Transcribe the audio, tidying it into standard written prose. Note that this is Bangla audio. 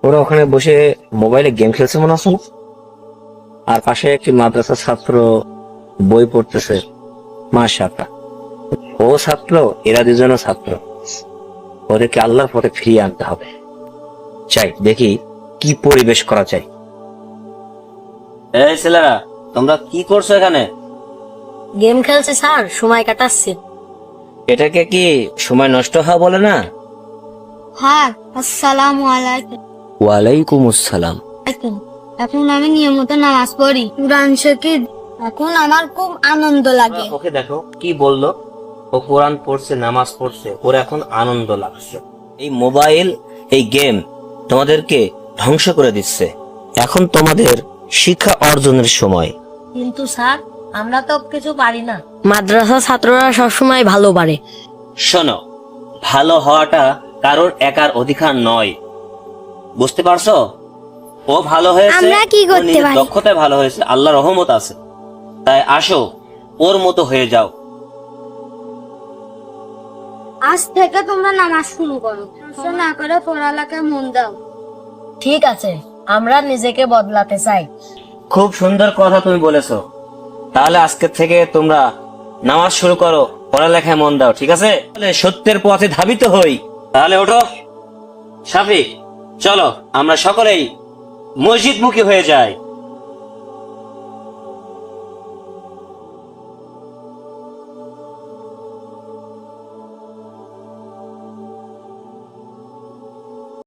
ওরা ওখানে বসে মোবাইলে গেম খেলছে মনে আছে না? আর পাশে একটি মাদ্রাসা ছাত্র বই পড়তেছে। মাশাআল্লাহ, ও ছাত্র, এরা দুজনও ছাত্র। ওদেরকে আল্লাহর পথে ফিরিয়ে আনতে হবে। চাই দেখি কি পরিবেশ করা যায়। এই ছেলেরা, তোমরা কি করছো এখানে? গেম খেলছে স্যার, সময় কাটাচ্ছে। এটাকে কি সময় নষ্ট হওয়া বলে না? হ্যাঁ, আসসালামু আলাইকুম। ওয়ালাইকুম আসসালাম। এখন আমি নিয়মিত নামাজ পড়ি, কোরআন শিখি। এখন আমার খুব আনন্দ লাগে। ওকে দেখো কি বললো, ও কোরআন পড়ছে, নামাজ পড়ছে, ওর এখন আনন্দ লাগছে। এই মোবাইল, এই গেম তোমাদেরকে ধ্বংস করে দিচ্ছে। এখন তোমাদের শিক্ষা অর্জনের সময়। কিন্তু স্যার, আমরা তো কিছু পারি না। মাদ্রাসা ছাত্ররা সবসময় ভালো পারে। শোনো, ভালো হওয়াটা কারোর একার অধিকার নয়, বুঝতে পারছো? ও ভালো হয়েছে, আমরা কি ও করতে নিজের পারি? দক্ষতায় ভালো হয়েছে, আল্লাহর রহমত আছে। তাই আসো, ওর মতো হয়ে যাও। আজ থেকে তোমরা নামাজ শুরু করো, না করে পড়ালেখায় মন দাও। ঠিক আছে, আমরা নিজেকে বদলাতে চাই। খুব সুন্দর কথা তুমি বলেছো। তাহলে আজকে থেকে তোমরা নামাজ শুরু করো, পড়ালেখায় মন দাও, ঠিক আছে? তাহলে সত্যের পথে ধাবিত হই। তাহলে ওঠো শাফিক, চলো আমরা সকলেই মসজিদমুখী হয়ে যাই।